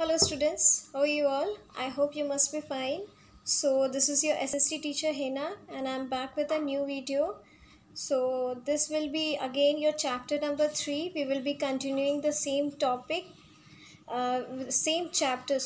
Hello students, how are you all? I hope you must be fine. So this is your SST teacher Hena and I'm back with a new video. So this will be again your chapter number 3. We will be continuing the same topic, same chapter,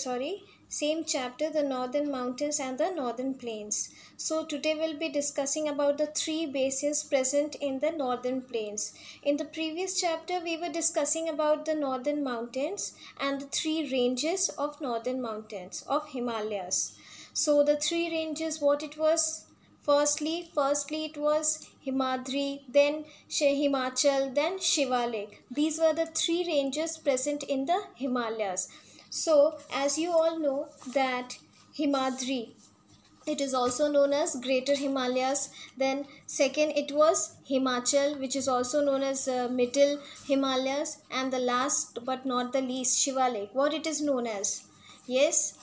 the northern mountains and the northern plains. So today we'll be discussing about the three basins present in the northern plains. In the previous chapter we were discussing about the northern mountains and the three ranges of northern mountains of Himalayas. So the three ranges, what it was? Firstly it was Himadri, then Himachal, then Shivalik. These were the three ranges present in the Himalayas. So as you all know that Himadri, it is also known as Greater Himalayas. Then second it was Himachal, which is also known as Middle Himalayas, and the last but not the least Shivalik. What it is known as? Yes,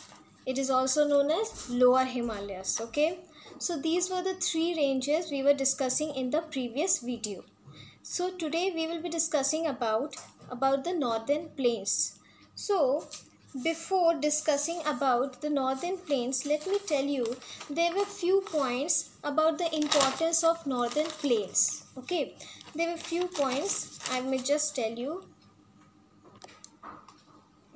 it is also known as Lower Himalayas. Okay, so these were the three ranges we were discussing in the previous video. So today we will be discussing about the northern plains. So before discussing about the northern plains, let me tell you there were few points about the importance of northern plains. Okay, there were few points I may just tell you.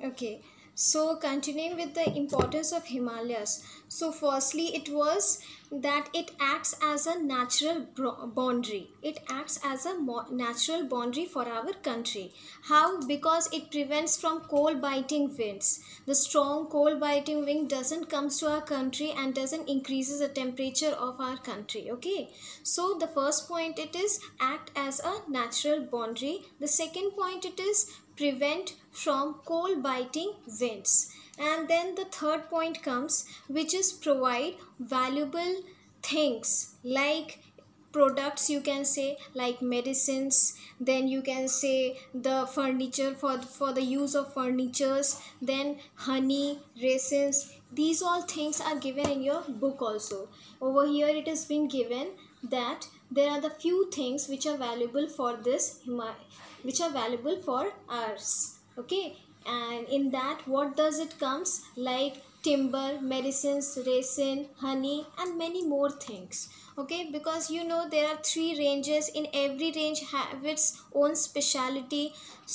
Okay, so continuing with the importance of Himalayas. So firstly it was that it acts as a natural boundary. It acts as a natural boundary for our country. How? Because it prevents from cold biting winds. The strong cold biting wind doesn't comes to our country and doesn't increases the temperature of our country. Okay, so the first point, it is act as a natural boundary. The second point, it is prevent from cold biting winds. And then the third point comes, which is provide valuable things like products, you can say, like medicines. Then you can say the furniture, for the use of furnitures. Then honey, raisins. These all things are given in your book also. Over here it has been given that there are the few things which are valuable for this, which are valuable for ours. Okay, and in that what does it comes? Like timber, medicines, resin, honey, and many more things. Okay, because you know there are three ranges. In every range have its own speciality.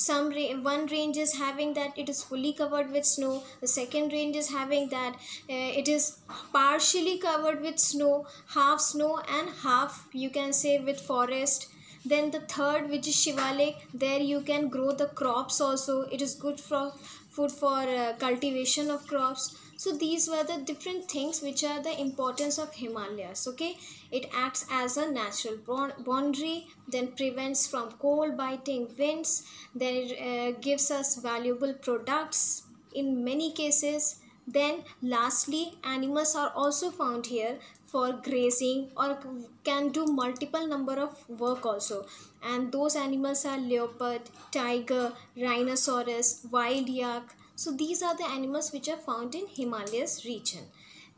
One range is having that it is fully covered with snow. The second range is having that it is partially covered with snow, and half, you can say, with forest. Then the third, which is Shivalik, there you can grow the crops also. It is good for food, for cultivation of crops. So these were the different things which are the importance of Himalayas. Okay, it acts as a natural boundary, then prevents from cold biting winds, then it gives us valuable products in many cases. Then lastly, animals are also found here for grazing, or can do multiple number of work also, and those animals are leopard, tiger, rhinoceros, wild yak. So these are the animals which are found in Himalayas region.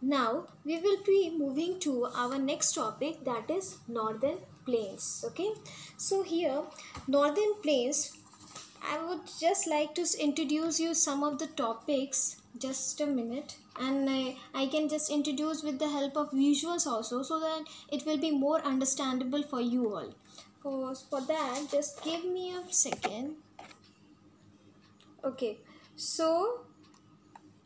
Now we will be moving to our next topic, that is northern plains. Okay, so here northern plains, I would just like to introduce you some of the topics. Just a minute, and I can just introduce with the help of visuals also, so that it will be more understandable for you all. For that, just give me a second. Okay, so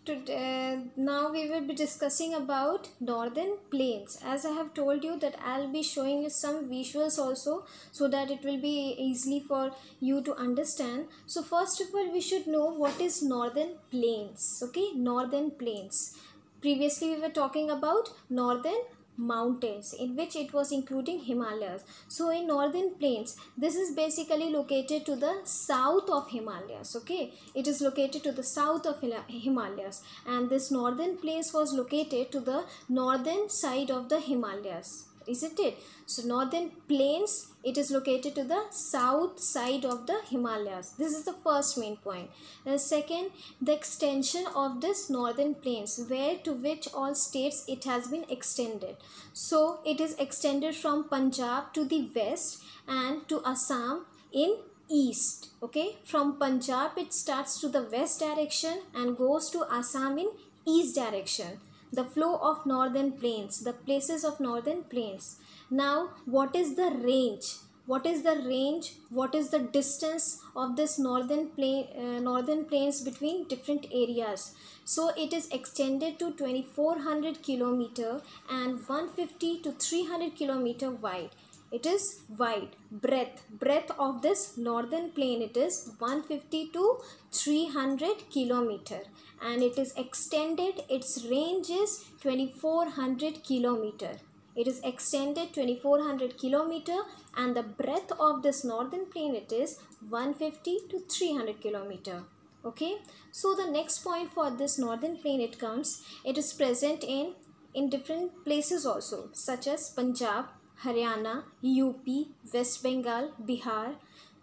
today, now we will be discussing about northern plains. As I have told you that I'll be showing you some visuals also, so that it will be easily for you to understand. So first of all, we should know what is northern plains. Okay, northern plains. Previously we were talking about northern mountains, in which it was including Himalayas. So in northern plains, this is basically located to the south of Himalayas. Okay, it is located to the south of Himalayas, and this northern plains was located to the northern side of the Himalayas, isn't it? So northern plains, it is located to the south side of the Himalayas. This is the first main point. The second, the extension of this northern plains, where to which all states it has been extended. So it is extended from Punjab to the west and to Assam in east. Okay, from Punjab it starts to the west direction and goes to Assam in east direction. The flow of northern plains, the places of northern plains. Now what is the range? What is the range? What is the distance of this northern plains between different areas? So it is extended to 2400 kilometer and 150 to 300 kilometer wide. It is wide. Breadth of this northern plain, it is 150 to 300 kilometer, and it is extended, its range is 2400 kilometer. It is extended 2400 kilometer, and the breadth of this northern plain, it is 150 to 300 kilometer. Okay, so the next point for this northern plain, it comes, it is present in different places also, such as Punjab, Haryana, UP, West Bengal, Bihar.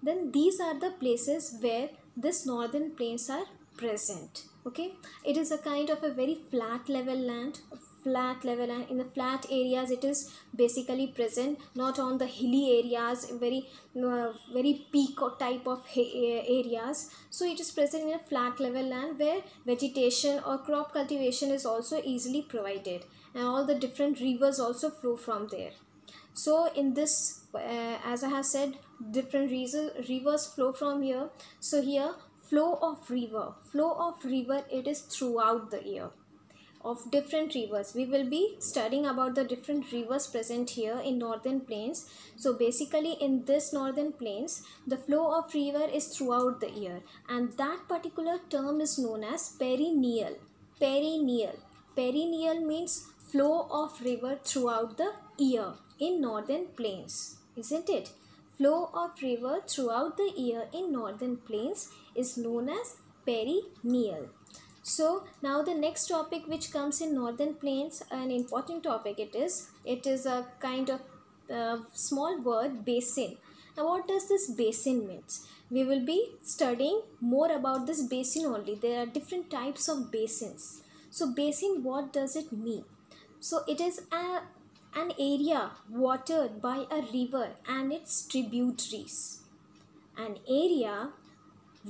Then these are the places where this northern plains are present. Okay, it is a kind of a very flat level land. In the flat areas it is basically present, not on the hilly areas, very peak or type of areas. So it is present in a flat level land where vegetation or crop cultivation is also easily provided, and all the different rivers also flow from there. So in this, as I have said, different rivers flow from here. So here, flow of river, it is throughout the year, of different rivers. We will be studying about the different rivers present here in northern plains. So basically in this northern plains, the flow of river is throughout the year, and that particular term is known as perennial. Perennial means flow of river throughout the year in northern plains, isn't it? Flow of river throughout the year in northern plains is known as perennial. So now the next topic which comes in northern plains, an important topic, it is a kind of small word, basin. Now what does this basin means? We will be studying more about this basin only. There are different types of basins. So basin, what does it mean? So it is an area watered by a river and its tributaries. An area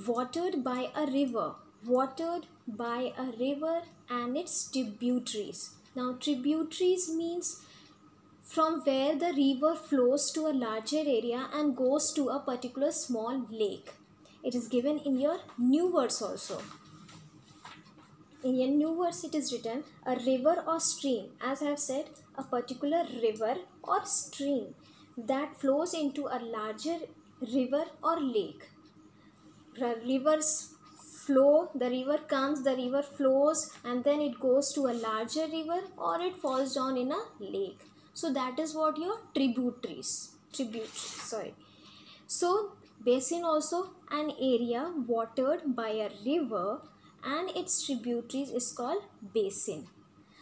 watered by a river and its tributaries. Now tributaries means from where the river flows to a larger area and goes to a particular small lake. It is given in your new words also. In your new words it is written a river or stream. As I have said, a particular river or stream that flows into a larger river or lake. Rivers flow, the river comes, the river flows, and then it goes to a larger river or it falls down in a lake. So that is what your tributaries. So basin also an area watered by a river and its tributaries is called basin.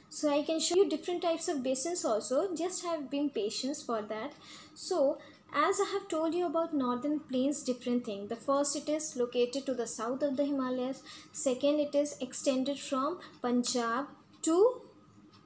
So I can show you different types of basins also. Just have been patient for that. So as I have told you about northern plains, different thing. The first, it is located to the south of the Himalayas. Second, it is extended from Punjab to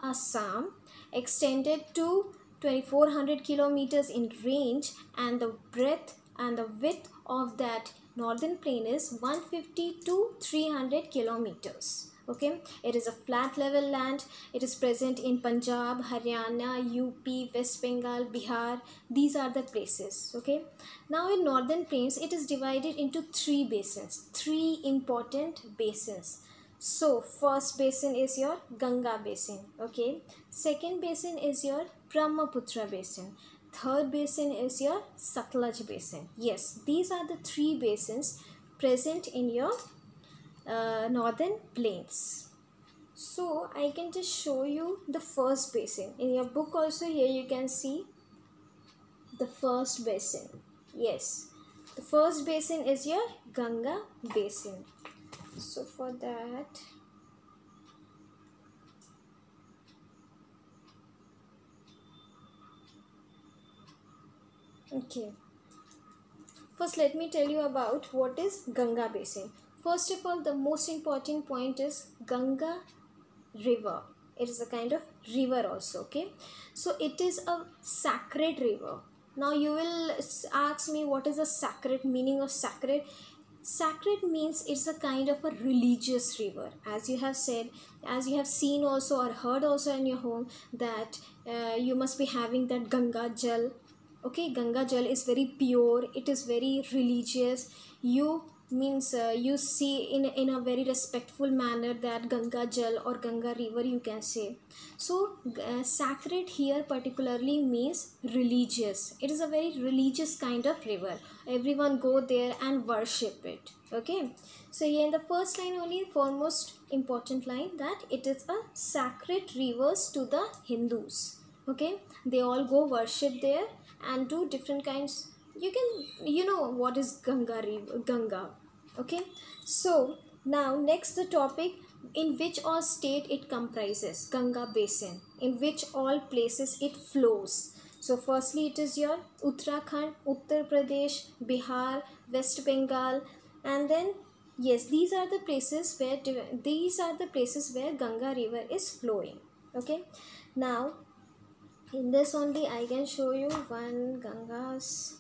Assam, extended to 2400 kilometers in range, and the breadth and the width of that northern plain is 150 to 300 kilometers. Okay, it is a flat level land. It is present in Punjab, Haryana, UP, West Bengal, Bihar. These are the places. Okay, now in northern plains it is divided into three basins, three important basins. So first basin is your Ganga basin. Okay, second basin is your Brahmaputra basin. Third basin is your Satluj basin. Yes, these are the three basins present in your northern plains. So I can just show you the first basin. In your book also, here you can see the first basin. Yes, the first basin is your Ganga basin. So for that, okay, first let me tell you about what is Ganga basin. First of all, the most important point is Ganga river. It is a kind of river also. Okay, so it is a sacred river. Now you will ask me, what is the sacred meaning of sacred? Sacred means it's a kind of a religious river, as you have said, as you have seen also or heard also in your home, that you must be having that Ganga Jal. Okay, Ganga Jal is very pure, it is very religious. You means you see in a very respectful manner that Ganga Jal or Ganga river, you can say. So sacred here particularly means religious. It is a very religious kind of river. Everyone go there and worship it. Okay, so here in the first line only, foremost important line, that it is a sacred rivers to the Hindus. Okay, they all go worship there and do different kinds. You can, you know what is Ganga river, Ganga. Okay, so now next the topic, in which all state it comprises, Ganga basin, in which all places it flows. So firstly it is your Uttarakhand, Uttar Pradesh, Bihar, West Bengal, and then yes, these are the places where Ganga river is flowing. Okay, now in this only I can show you one Ganga's.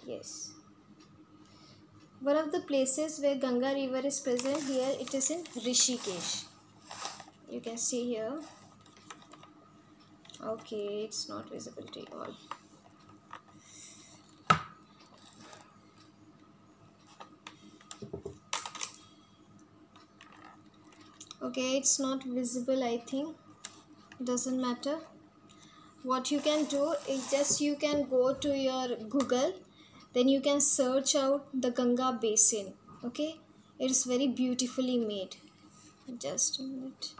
Yes, one of the places where Ganga river is present here, it is in Rishikesh. You can see here. Okay, it's not visible to you all. Okay, it's not visible, I think. It doesn't matter. What you can do is just you can go to your Google, then you can search out the Ganga basin. Okay, it is very beautifully made. Just a minute.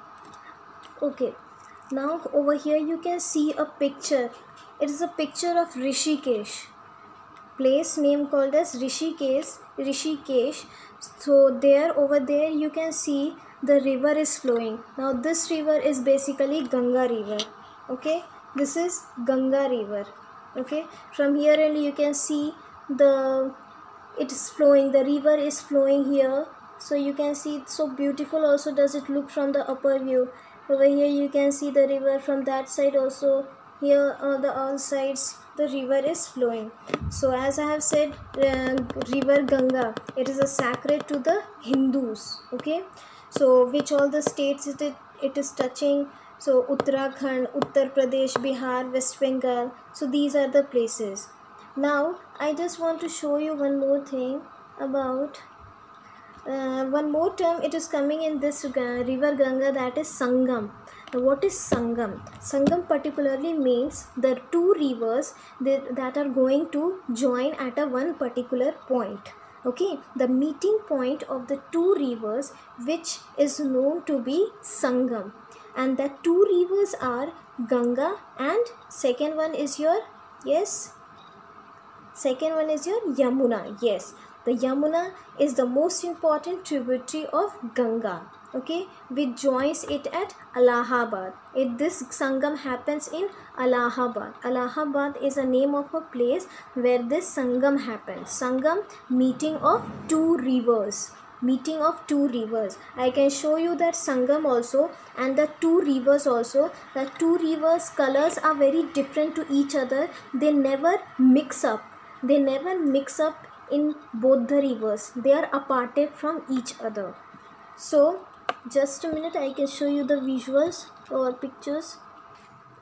Okay, now over here you can see a picture. It is a picture of Rishikesh, place name called as Rishikesh. So there, over there you can see the river is flowing. Now this river is basically Ganga river. Okay, this is Ganga river. Okay, from here only you can see it is flowing, the river is flowing here. So you can see it's so beautiful also does it look from the upper view. Over here you can see the river from that side also. Here on the all sides the river is flowing. So as I have said, river Ganga, it is a sacred to the Hindus. Okay, so which all the states it is touching. So Uttarakhand, Uttar Pradesh, Bihar, West Bengal. So these are the places. Now I just want to show you one more thing about one more term. It is coming in this river Ganga, that is Sangam. Now what is Sangam? Sangam particularly means the two rivers that are going to join at a one particular point. Okay, the meeting point of the two rivers, which is known to be Sangam, and the two rivers are Ganga and second one is your, yes, second one is your Yamuna. Yes, the Yamuna is the most important tributary of Ganga. Okay, which joins it at Allahabad. This Sangam happens in Allahabad. Allahabad is a name of a place where this Sangam happens. Sangam, meeting of two rivers. Meeting of two rivers. I can show you that Sangam also and the two rivers also. The two rivers colors are very different to each other. They never mix up. They never mix up in both the rivers. They are aparted from each other. So just a minute, I can show you the visuals or pictures.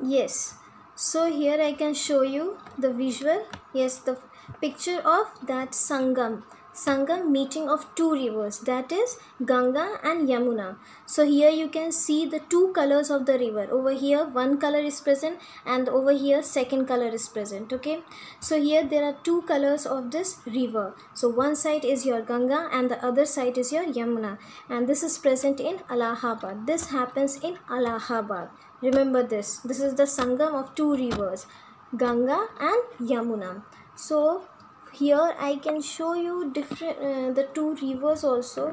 Yes, so here I can show you the visual. Yes, the picture of that Sangam. Sangam, meeting of two rivers, that is Ganga and Yamuna. So here you can see the two colors of the river. Over here one color is present and over here second color is present. Okay, so here there are two colors of this river. So one side is your Ganga and the other side is your Yamuna, and this is present in Allahabad. This happens in Allahabad. Remember this. This is the Sangam of two rivers, Ganga and Yamuna. So here I can show you different the two rivers also.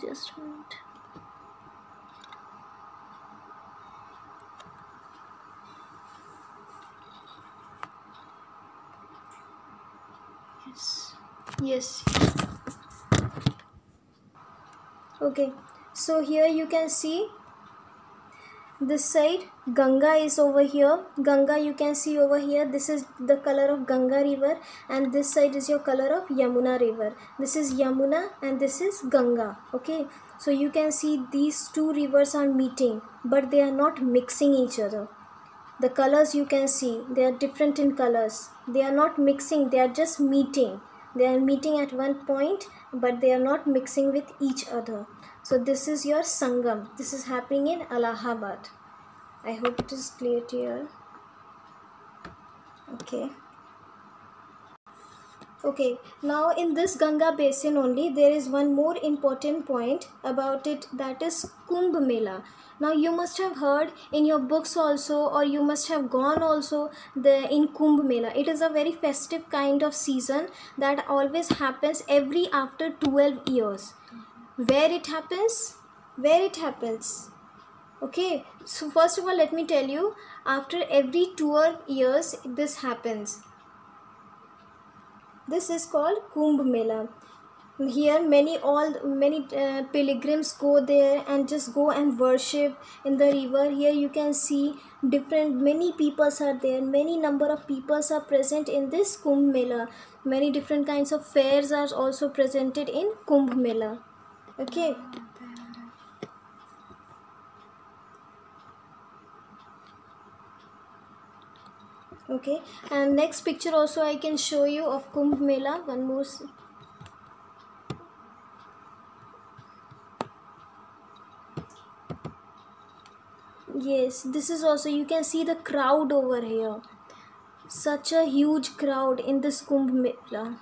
Just a minute. Yes. Okay, so here you can see this side Ganga is over here. Ganga you can see over here. This is the color of Ganga river, and this side is your color of Yamuna river. This is Yamuna and this is Ganga. Okay, so you can see these two rivers are meeting, but they are not mixing each other. The colors you can see, they are different in colors. They are not mixing, they are just meeting. They are meeting at one point, but they are not mixing with each other. So this is your Sangam. This is happening in Allahabad. I hope it is clear to you. Okay. Okay, now in this Ganga basin only, there is one more important point about it, that is Kumbh Mela. Now you must have heard in your books also, or you must have gone also in Kumbh Mela. It is a very festive kind of season that always happens every after 12 years. Where it happens? Where it happens? Okay, so first of all let me tell you, after every 12 years this happens. This is called Kumbh Mela. Here many pilgrims go there and just go and worship in the river. Here you can see many peoples are there. Many number of peoples are present in this Kumbh Mela. Many different kinds of fairs are also presented in Kumbh Mela. Okay. Okay, and next picture also I can show you of Kumbh Mela. One more. Yes, this is also, you can see the crowd over here. Such a huge crowd in this Kumbh Mela.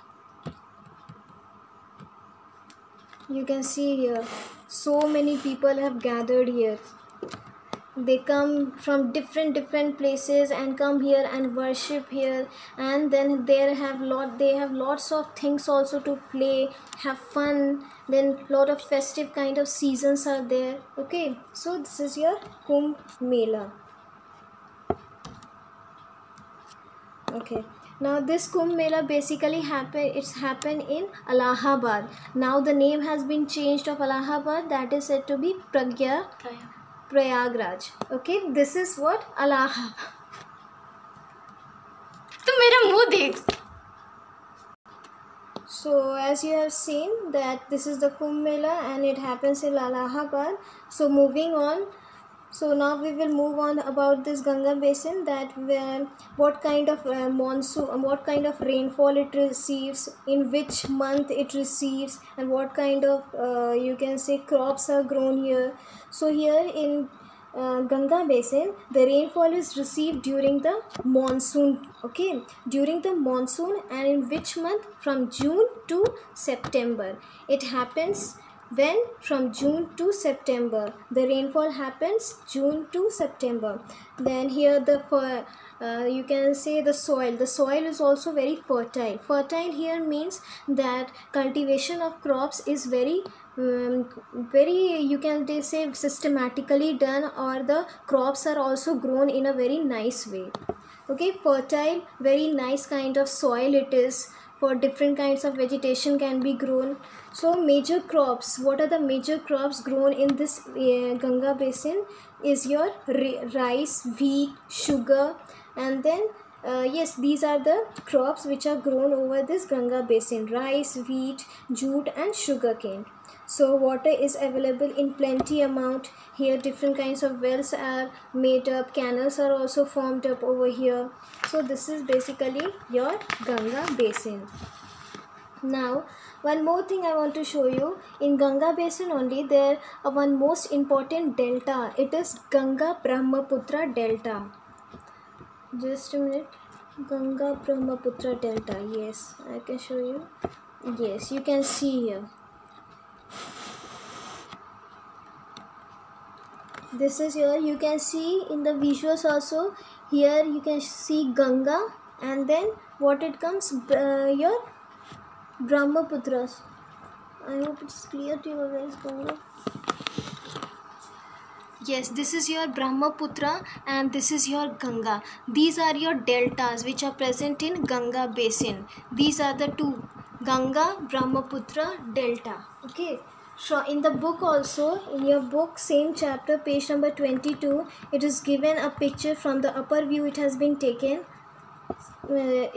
You can see here, so many people have gathered here. They come from different places and come here and worship here, and then they have lots of things also to play, have fun. Then lot of festive kind of seasons are there. Okay, so this is your Kumbh Mela. Okay, now this Kumbh Mela basically happened in Allahabad. Now the name has been changed of Allahabad, that is said to be Prayagraj. Okay, this is what Allahabad. तो मेरा मुंह देख. So as you have seen that this is the Kumbh Mela and it happens in Allahabad. So moving on. So now we will move on about this Ganga basin, that what kind of monsoon, what kind of rainfall it receives, in which month it receives, and what kind of you can say crops are grown here. So here in Ganga basin, the rainfall is received during the monsoon. Okay, during the monsoon, and in which month? From June to September. It happens when? From June to September. The rainfall happens June to September. Then here you can say the soil. The soil is also very fertile. Fertile here means that cultivation of crops is very you can say systematically done, or the crops are also grown in a very nice way. Okay, fertile, very nice kind of soil it is. For different kinds of vegetation can be grown. So major crops, what are the major crops grown in this Ganga basin is your rice, wheat, sugar, and then yes, these are the crops which are grown over this Ganga basin: rice, wheat, jute, and sugarcane. So water is available in plenty amount. Here different kinds of wells are made up, canals are also formed up over here. So this is basically your Ganga basin. Now one more thing I want to show you. In Ganga basin only there are one most important delta. It is Ganga Brahmaputra delta. Just a minute. Ganga Brahmaputra delta. Yes, I can show you. Yes, you can see here. This is here, you can see in the visuals also. Here you can see Ganga, and then what it comes, your Brahmaputras. I hope it's clear to you. Where is Ganga? Yes, this is your Brahmaputra and this is your Ganga. These are your deltas which are present in Ganga basin. These are the two Ganga Brahmaputra Delta. Okay. So in the book also, in your book, same chapter, page number 22, it is given a picture from the upper view. It has been taken.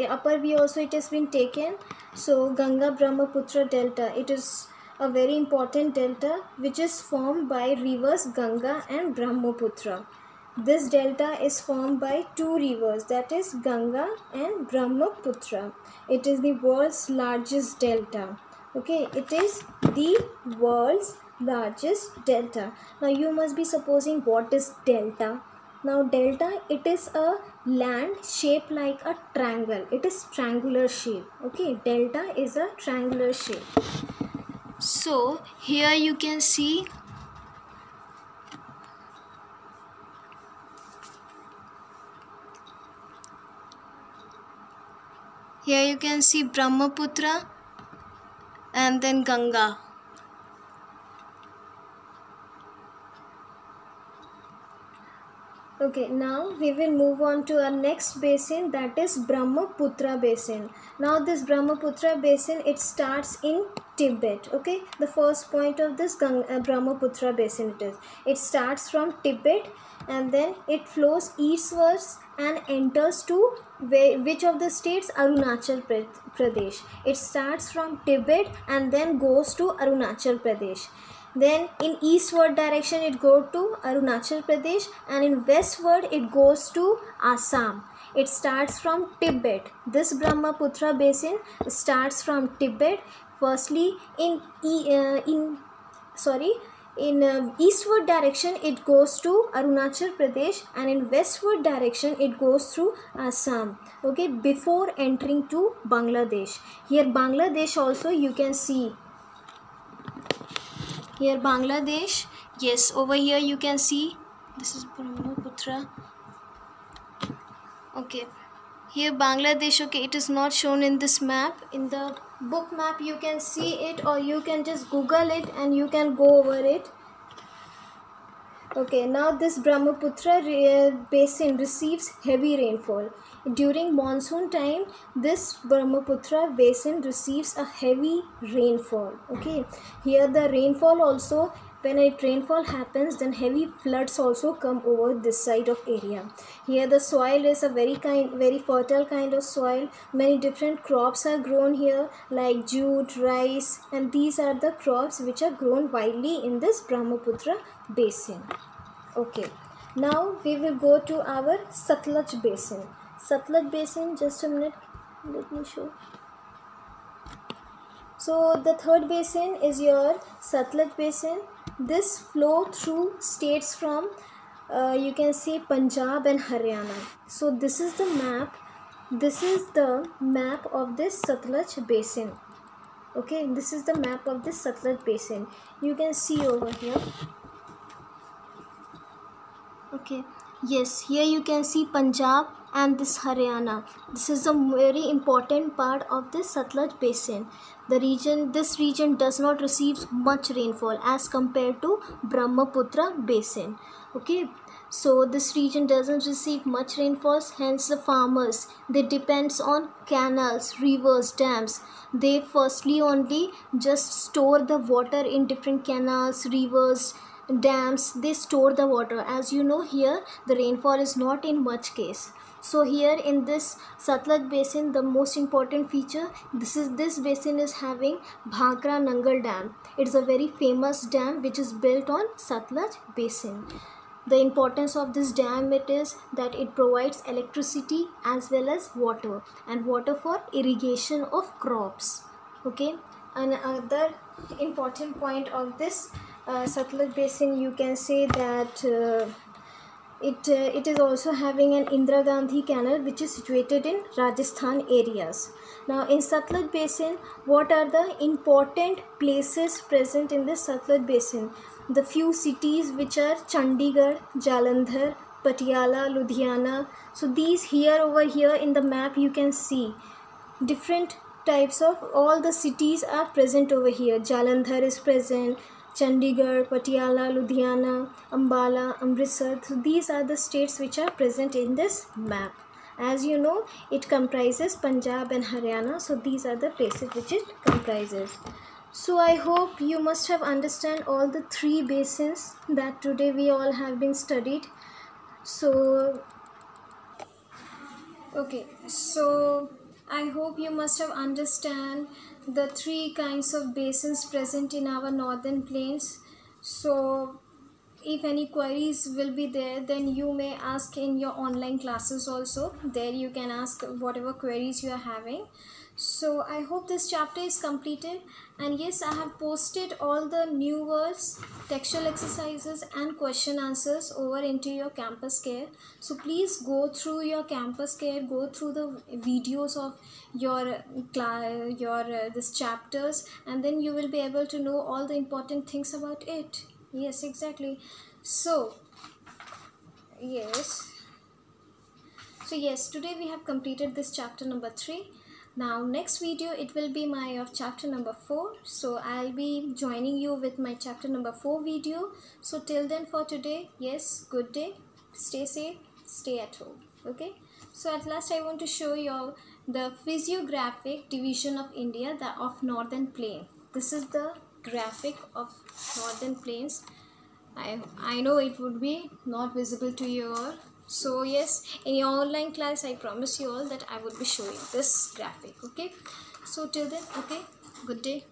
Upper view also it has been taken. So Ganga Brahmaputra Delta. It is a very important delta which is formed by rivers Ganga and Brahmaputra. This delta is formed by two rivers, that is Ganga and Brahmaputra. It is the world's largest delta. Okay, it is the world's largest delta. Now you must be supposing what is delta. Now delta, it is a land shaped like a triangle. It is triangular shape. Okay, delta is a triangular shape. So here you can see Brahmaputra and then Ganga. Okay, now we will move on to our next basin, that is Brahmaputra basin. Now this Brahmaputra basin, it starts in Tibet. Okay, the first point of this Brahmaputra basin it starts from Tibet and then it flows eastwards and enters to which of the states? Arunachal Pradesh. It starts from Tibet and then goes to Arunachal Pradesh. Then in eastward direction it goes to Arunachal Pradesh and in westward it goes to Assam. It starts from Tibet. This Brahmaputra basin starts from Tibet. Firstly in eastward direction it goes to Arunachal Pradesh and in westward direction it goes through Assam. Okay, before entering to Bangladesh. Here Bangladesh also you can see. Here Bangladesh, yes, over here you can see this is Brahmaputra. Okay, here Bangladesh, okay, it is not shown in this map. In the book map you can see it, or you can just Google it and you can go over it. Okay, now this Brahmaputra basin receives heavy rainfall. During monsoon time, this Brahmaputra basin receives a heavy rainfall. Okay, here the rainfall also, when a rainfall happens, then heavy floods also come over this side of area. Here the soil is a very fertile kind of soil. Many different crops are grown here like jute, rice, and these are the crops which are grown widely in this Brahmaputra basin. Okay, now we will go to our Satluj basin. Satluj basin, just a minute, let me show. So the third basin is your Satluj basin. This flow through states from you can see Punjab and Haryana. So this is the map. This is the map of this Satluj basin. Okay, this is the map of this Satluj basin. You can see over here. Okay, yes, here you can see Punjab and this Haryana. This is a very important part of this Satluj basin. This region does not receive much rainfall as compared to Brahmaputra basin. Okay, so this region doesn't receive much rainfall, hence the farmers, they depends on canals, rivers, dams. They firstly only just store the water in different canals, rivers, dams. They store the water. As you know, here the rainfall is not in much case. So here in this Satluj basin, the most important feature, this basin is having Bhakra Nangal Dam. It is a very famous dam which is built on Satluj basin. The importance of this dam it is that it provides electricity as well as water, and water for irrigation of crops. Okay, another important point of this Satluj basin, you can say that it is also having an Indira Gandhi canal which is situated in Rajasthan areas. Now in Satluj basin, what are the important places present in this Satluj basin? The few cities which are Chandigarh, Jalandhar, Patiala, Ludhiana. So these here over here in the map you can see different types of all the cities are present over here. Jalandhar is present, Chandigarh, Patiala, Ludhiana, Ambala, Amritsar. So these are the states which are present in this map. As you know, it comprises Punjab and Haryana. So these are the places which it comprises. So I hope you must have understand all the 3 basins that today we all have been studied. So okay, so I hope you must have understand the 3 kinds of basins present in our northern plains. So if any queries will be there, then you may ask in your online classes also. There you can ask whatever queries you are having. So I hope this chapter is completed, and yes, I have posted all the new words, textual exercises and question answers over into your campus care. So please go through your campus care, go through the videos of your this chapters, and then you will be able to know all the important things about it. Yes, exactly. So yes, today we have completed this chapter number 3. Now next video it will be my of chapter number 4. So I'll be joining you with my chapter number 4 video. So till then, for today, yes, good day, stay safe, stay at home. Okay, so at last I want to show you the physiographic division of India, the of northern plain. This is the graphic of northern plains. I know it would be not visible to you all. So yes, in your online class I promise you all that I would be showing this graphic. Okay, so till then, okay, good day.